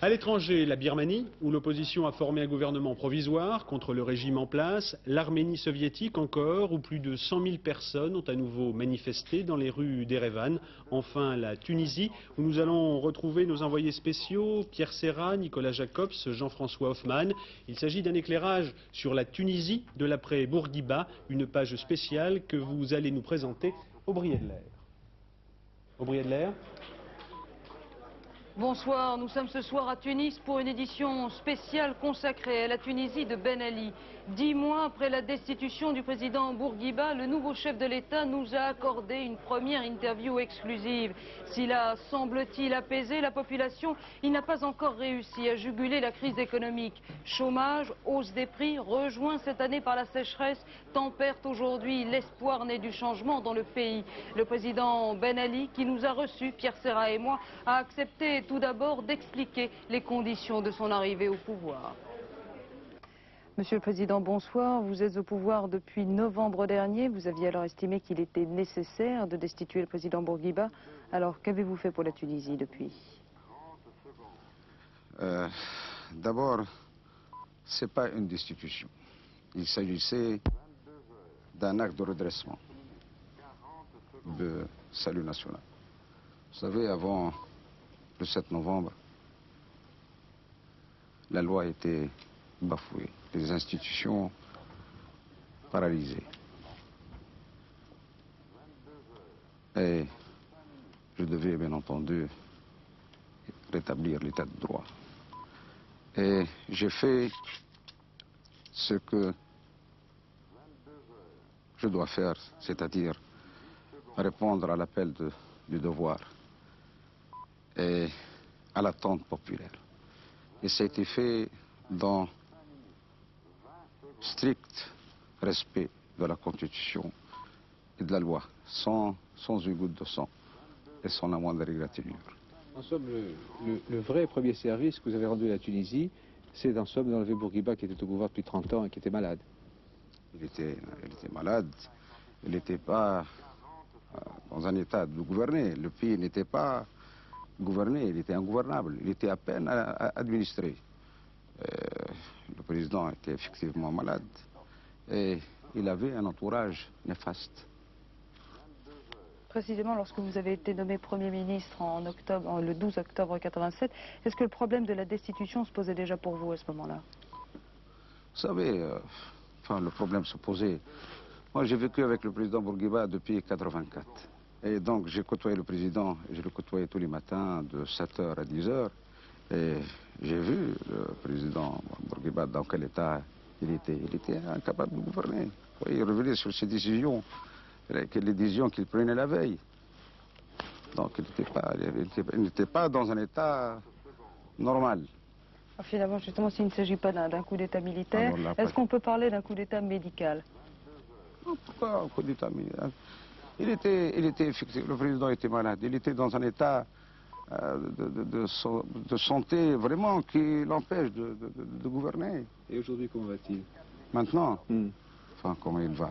À l'étranger, la Birmanie, où l'opposition a formé un gouvernement provisoire contre le régime en place, l'Arménie soviétique encore, où plus de 100 000 personnes ont à nouveau manifesté dans les rues d'Erevan. Enfin, la Tunisie, où nous allons retrouver nos envoyés spéciaux, Pierre Serra, Nicolas Jacobs, Jean-François Hoffmann. Il s'agit d'un éclairage sur la Tunisie de l'après Bourguiba, une page spéciale que vous allez nous présenter au Briet de l'Air. Au Briet de l'Air. Bonsoir, nous sommes ce soir à Tunis pour une édition spéciale consacrée à la Tunisie de Ben Ali. 10 mois après la destitution du président Bourguiba, le nouveau chef de l'État nous a accordé une première interview exclusive. S'il a, semble-t-il, apaisé la population, il n'a pas encore réussi à juguler la crise économique. Chômage, hausse des prix, rejoint cette année par la sécheresse, tempère aujourd'hui l'espoir né du changement dans le pays. Le président Ben Ali, qui nous a reçus, Pierre Serra et moi, a accepté tout d'abord d'expliquer les conditions de son arrivée au pouvoir. Monsieur le Président, bonsoir. Vous êtes au pouvoir depuis novembre dernier. Vous aviez alors estimé qu'il était nécessaire de destituer le président Bourguiba. Alors, qu'avez-vous fait pour la Tunisie depuis? D'abord, ce n'est pas une destitution. Il s'agissait d'un acte de redressement, de salut national. Vous savez, avant le 7 novembre, la loi était bafouée, les institutions paralysées. Et je devais, bien entendu, rétablir l'état de droit. Et j'ai fait ce que je dois faire, c'est-à-dire répondre à l'appel du devoir et à l'attente populaire. Et ça a été fait dans strict respect de la Constitution et de la loi, sans une goutte de sang et sans la moindre égratignure. En somme, le vrai premier service que vous avez rendu à la Tunisie, c'est en somme d'enlever Bourguiba qui était au pouvoir depuis 30 ans et qui était malade. Il était malade, il n'était pas dans un état de gouverner. Le pays n'était pas gouverné, il était ingouvernable, il était à peine administré. Le président était effectivement malade et il avait un entourage néfaste. Précisément, lorsque vous avez été nommé Premier ministre le 12 octobre 1987, est-ce que le problème de la destitution se posait déjà pour vous à ce moment-là? Vous savez, le problème se posait. Moi, j'ai vécu avec le président Bourguiba depuis 1984. Et donc, j'ai côtoyé le président, je le côtoyais tous les matins de 7h à 10h. Et j'ai vu le président Bourguiba dans quel état il était. Il était incapable de gouverner. Il revenait sur ses décisions, les décisions qu'il prenait la veille. Donc, il n'était pas dans un état normal. Finalement, justement, s'il ne s'agit pas d'un coup d'État militaire, est-ce qu'on peut parler d'un coup d'État médical? Non, pourquoi un coup d'État militaire? Il était effectivement, le président était malade. Il était dans un état de santé vraiment qui l'empêche de gouverner. Et aujourd'hui, comment va-t-il? Maintenant, comment il va?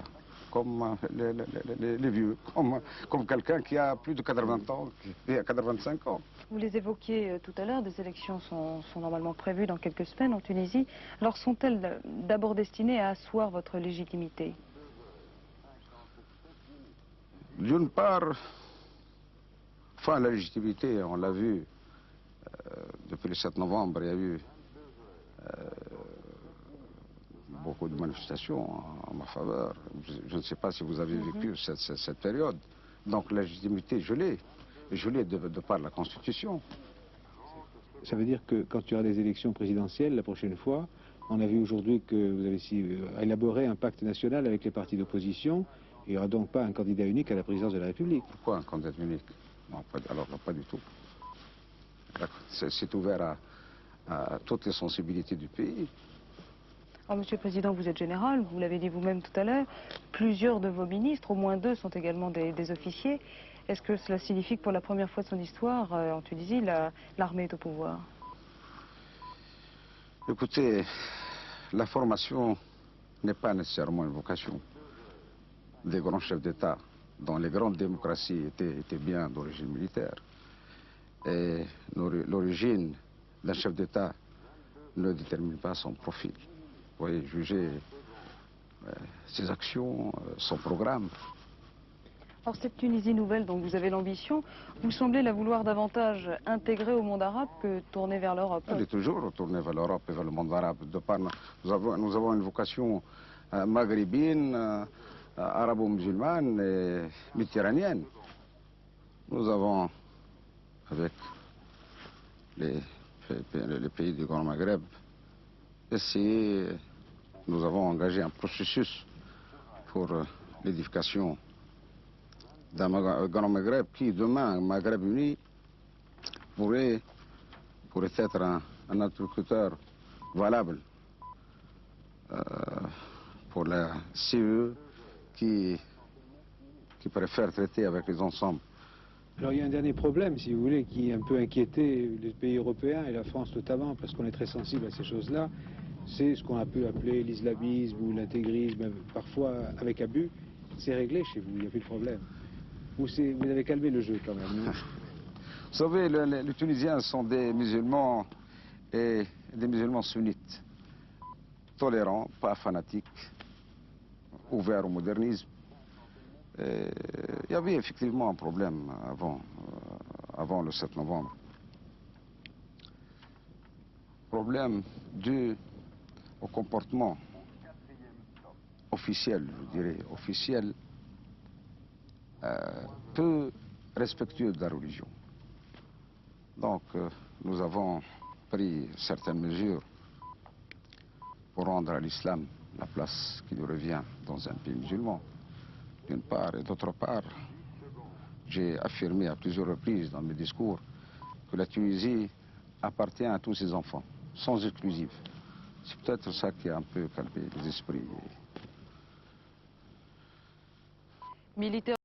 Comme les vieux, comme quelqu'un qui a plus de 80 ans, qui a 85 ans. Vous les évoquiez tout à l'heure, des élections sont normalement prévues dans quelques semaines en Tunisie. Alors sont-elles d'abord destinées à asseoir votre légitimité? D'une part, la légitimité, on l'a vu, depuis le 7 novembre, il y a eu beaucoup de manifestations en ma faveur. Je ne sais pas si vous avez vécu cette période. Donc la légitimité, je l'ai. Je l'ai de par la Constitution. Ça veut dire que quand il y aura des élections présidentielles la prochaine fois, on a vu aujourd'hui que vous avez élaboré un pacte national avec les partis d'opposition. Il n'y aura donc pas un candidat unique à la présidence de la République. Pourquoi un candidat unique? Non, pas du tout. C'est ouvert à toutes les sensibilités du pays. Alors, Monsieur le Président, vous êtes général, vous l'avez dit vous-même tout à l'heure. Plusieurs de vos ministres, au moins 2, sont également des officiers. Est-ce que cela signifie que pour la première fois de son histoire, en Tunisie, l'armée est au pouvoir? Écoutez, la formation n'est pas nécessairement une vocation. Des grands chefs d'État, dont les grandes démocraties étaient bien d'origine militaire. Et l'origine d'un chef d'État ne détermine pas son profil. Vous voyez, juger ses actions, son programme. Alors cette Tunisie nouvelle dont vous avez l'ambition, vous semblez la vouloir davantage intégrée au monde arabe que tournée vers l'Europe. Elle est toujours tournée vers l'Europe et vers le monde arabe. Nous avons une vocation maghrébine, arabo-musulmane et méditerranéenne. Nous avons, avec les pays du Grand Maghreb, nous avons engagé un processus pour l'édification d'un Grand Maghreb qui, demain, un Maghreb uni, pourrait être un interlocuteur valable pour la CE qui préfère traiter avec les ensembles. Alors il y a un dernier problème, si vous voulez, qui a un peu inquiété les pays européens et la France notamment, parce qu'on est très sensible à ces choses-là, c'est ce qu'on a pu appeler l'islamisme ou l'intégrisme, parfois avec abus. C'est réglé chez vous, il n'y a plus de problème. Ou vous avez calmé le jeu quand même, non? Vous savez, les Tunisiens sont des musulmans et des musulmans sunnites, tolérants, pas fanatiques, ouverts au modernisme. Il y avait effectivement un problème avant le 7 novembre. Problème dû au comportement officiel, je dirais, officiel, peu respectueux de la religion. Donc, nous avons pris certaines mesures pour rendre à l'islam la place qui lui revient dans un pays musulman, d'une part, et d'autre part, j'ai affirmé à plusieurs reprises dans mes discours que la Tunisie appartient à tous ses enfants, sans exclusive. C'est peut-être ça qui a un peu calmé les esprits. Militaire